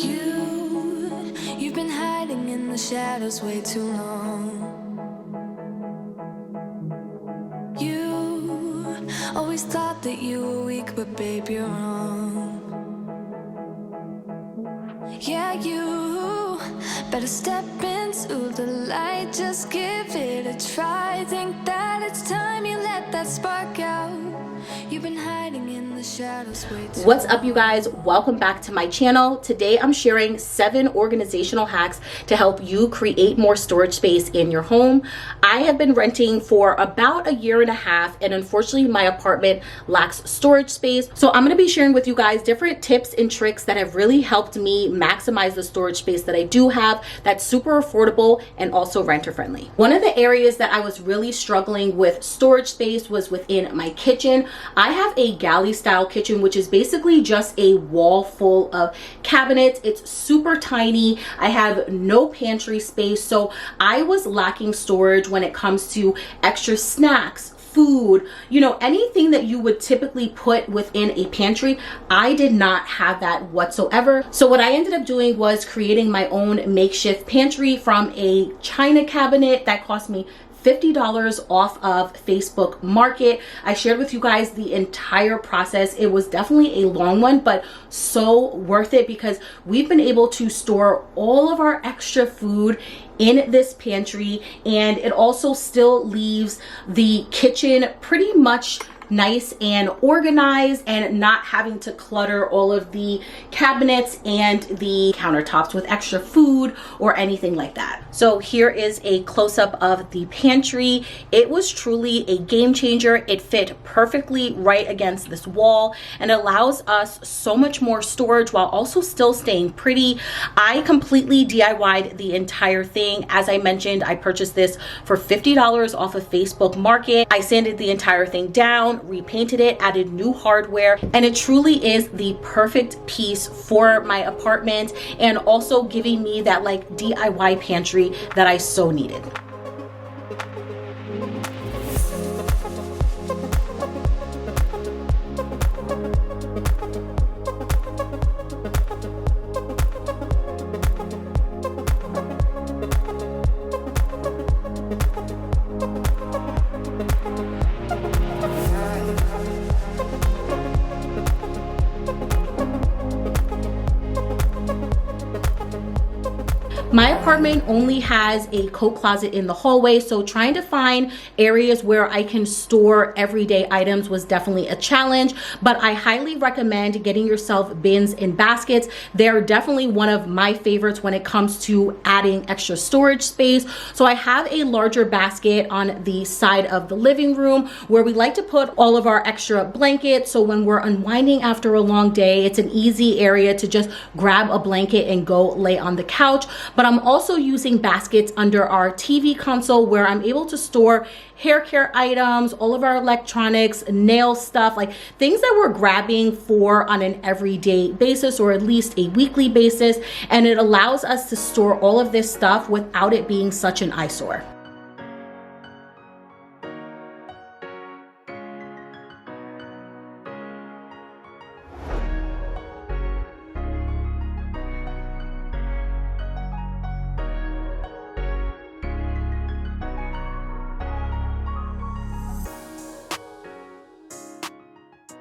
You've been hiding in the shadows way too long. You always thought that you were weak, but babe, you're wrong. Yeah, you better step into the light, just give it a try. Think that it's time you let that spark out. You've been hiding in the shadows way too. What's up, you guys? Welcome back to my channel. Today I'm sharing 7 organizational hacks to help you create more storage space in your home. I have been renting for about a year and a half, and unfortunately my apartment lacks storage space. So I'm going to be sharing with you guys different tips and tricks that have really helped me maximize the storage space that I do have that's super affordable and also renter friendly. One of the areas that I was really struggling with storage space was within my kitchen. I have a galley style kitchen, which is basically just a wall full of cabinets. It's super tiny. I have no pantry space, so I was lacking storage when it comes to extra snacks, food, anything that you would typically put within a pantry. I did not have that whatsoever. So what I ended up doing was creating my own makeshift pantry from a china cabinet that cost me $50 off of Facebook Market. I shared with you guys the entire process. It was definitely a long one, but so worth it because we've been able to store all of our extra food in this pantry, and it also still leaves the kitchen pretty much nice and organized and not having to clutter all of the cabinets and the countertops with extra food or anything like that. So here is a close-up of the pantry. It was truly a game changer. It fit perfectly right against this wall and allows us so much more storage while also still staying pretty. I completely DIY'd the entire thing. As I mentioned, I purchased this for $50 off of Facebook Market. I sanded the entire thing down, repainted it, added new hardware, and it truly is the perfect piece for my apartment and also giving me that like DIY pantry that I so needed. My apartment only has a coat closet in the hallway, so trying to find areas where I can store everyday items was definitely a challenge, but I highly recommend getting yourself bins and baskets. They're definitely one of my favorites when it comes to adding extra storage space. So I have a larger basket on the side of the living room where we like to put all of our extra blankets, so when we're unwinding after a long day, it's an easy area to just grab a blanket and go lay on the couch. But I'm also using baskets under our TV console where I'm able to store hair care items, all of our electronics, nail stuff, like things that we're grabbing for on an everyday basis or at least a weekly basis. And it allows us to store all of this stuff without it being such an eyesore.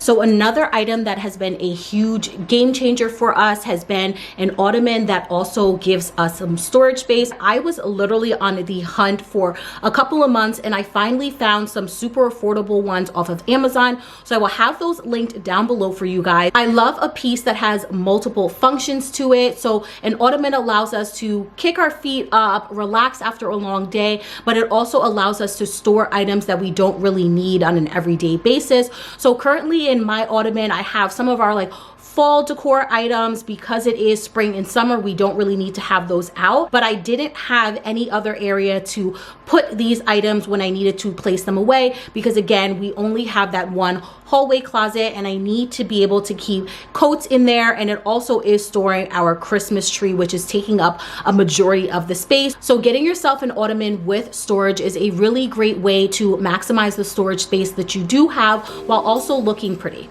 So another item that has been a huge game changer for us has been an ottoman that also gives us some storage space. I was literally on the hunt for a couple of months and I finally found some super affordable ones off of Amazon. So I will have those linked down below for you guys. I love a piece that has multiple functions to it. So an ottoman allows us to kick our feet up, relax after a long day, but it also allows us to store items that we don't really need on an everyday basis. So currently in my ottoman, I have some of our like fall decor items. Because it is spring and summer, we don't really need to have those out, but I didn't have any other area to put these items when I needed to place them away, because again, we only have that one hallway closet and I need to be able to keep coats in there, and it also is storing our Christmas tree, which is taking up a majority of the space. So getting yourself an ottoman with storage is a really great way to maximize the storage space that you do have while also looking pretty.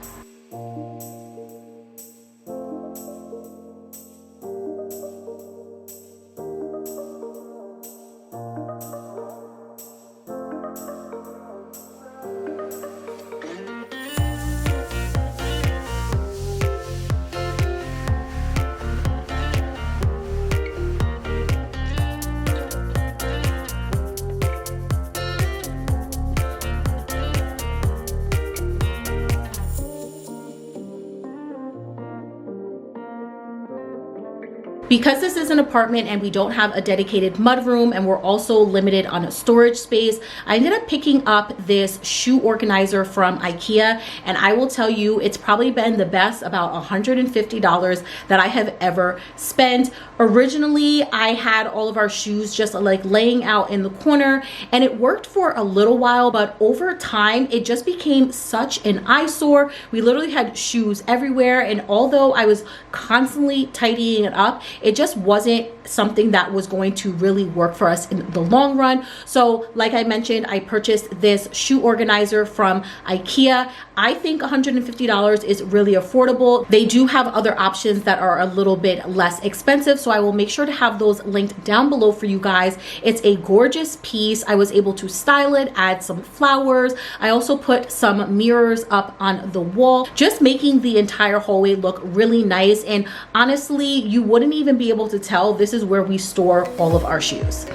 Because this is an apartment and we don't have a dedicated mudroom and we're also limited on a storage space, I ended up picking up this shoe organizer from IKEA, and I will tell you it's probably been the best, about $150 that I have ever spent. Originally, I had all of our shoes just like laying out in the corner, and it worked for a little while, but over time it just became such an eyesore. We literally had shoes everywhere, and although I was constantly tidying it up, it just wasn't something that was going to really work for us in the long run. So like I mentioned, I purchased this shoe organizer from IKEA. I think $150 is really affordable. They do have other options that are a little bit less expensive, so I will make sure to have those linked down below for you guys. It's a gorgeous piece. I was able to style it, add some flowers. I also put some mirrors up on the wall, just making the entire hallway look really nice. And honestly, you wouldn't even be able to tell this is where we store all of our shoes.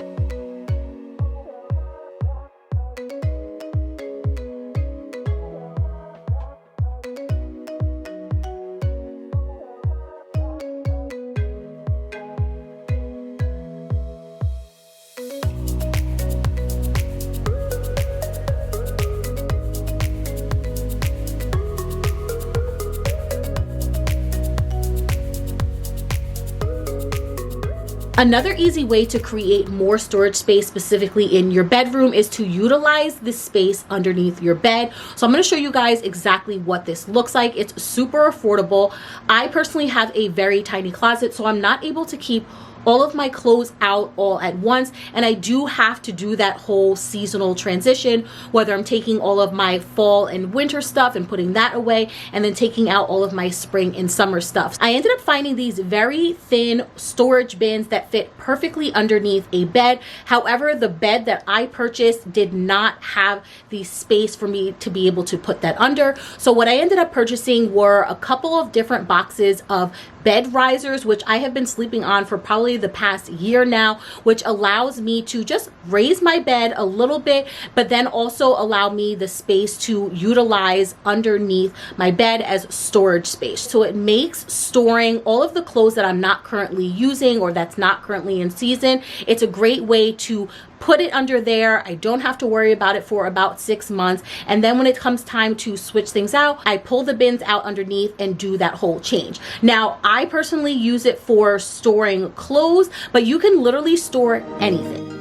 Another easy way to create more storage space specifically in your bedroom is to utilize the space underneath your bed. So I'm going to show you guys exactly what this looks like. It's super affordable. I personally have a very tiny closet, so I'm not able to keep all of my clothes out all at once, and I do have to do that whole seasonal transition, whether I'm taking all of my fall and winter stuff and putting that away and then taking out all of my spring and summer stuff. I ended up finding these very thin storage bins that fit perfectly underneath a bed. However, the bed that I purchased did not have the space for me to be able to put that under. So what I ended up purchasing were a couple of different boxes of bed risers, which I have been sleeping on for probably the past year now, which allows me to just raise my bed a little bit, but then also allow me the space to utilize underneath my bed as storage space. So it makes storing all of the clothes that I'm not currently using or that's not currently in season, it's a great way to put it under there. I don't have to worry about it for about 6 months. And then when it comes time to switch things out, I pull the bins out underneath and do that whole change. Now, I personally use it for storing clothes, but you can literally store anything.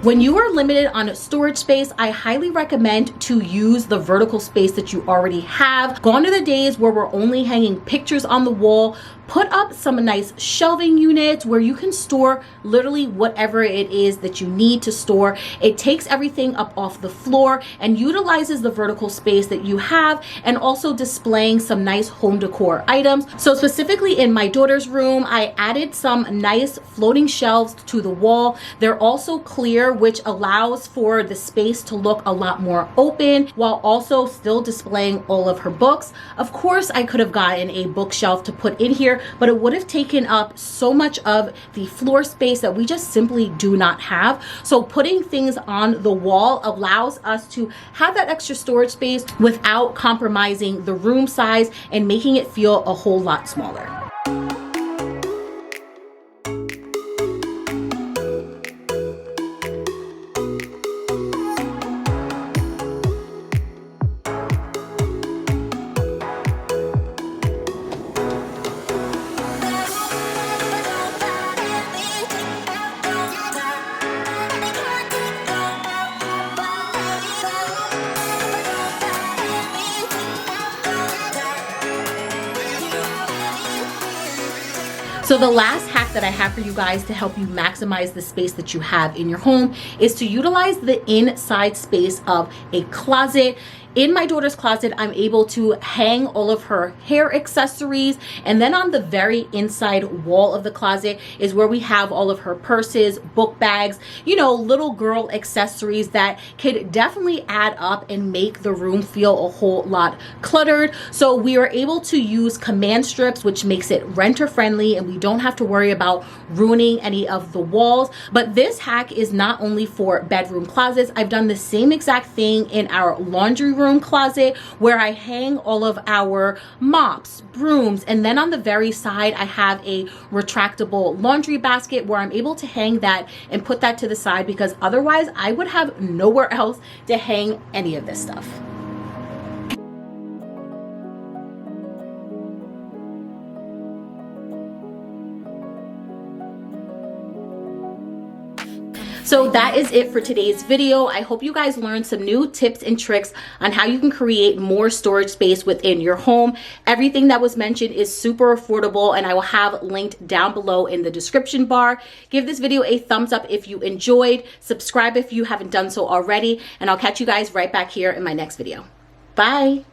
When you are limited on storage space, I highly recommend to use the vertical space that you already have. Gone are the days where we're only hanging pictures on the wall. Put up some nice shelving units where you can store literally whatever it is that you need to store. It takes everything up off the floor and utilizes the vertical space that you have, and also displaying some nice home decor items. So specifically in my daughter's room, I added some nice floating shelves to the wall. They're also clear, which allows for the space to look a lot more open while also still displaying all of her books. Of course, I could have gotten a bookshelf to put in here, but it would have taken up so much of the floor space that we just simply do not have. So putting things on the wall allows us to have that extra storage space without compromising the room size and making it feel a whole lot smaller. So the last hack that I have for you guys to help you maximize the space that you have in your home is to utilize the inside space of a closet. In my daughter's closet, I'm able to hang all of her hair accessories, and then on the very inside wall of the closet is where we have all of her purses, book bags, you know, little girl accessories that could definitely add up and make the room feel a whole lot cluttered. So we are able to use command strips, which makes it renter friendly, and we don't have to worry about ruining any of the walls. But this hack is not only for bedroom closets. I've done the same exact thing in our laundry room closet, where I hang all of our mops, brooms, and then on the very side I have a retractable laundry basket where I'm able to hang that and put that to the side, because otherwise I would have nowhere else to hang any of this stuff. So that is it for today's video. I hope you guys learned some new tips and tricks on how you can create more storage space within your home. Everything that was mentioned is super affordable, and I will have linked down below in the description bar. Give this video a thumbs up if you enjoyed. Subscribe if you haven't done so already, and I'll catch you guys right back here in my next video. Bye.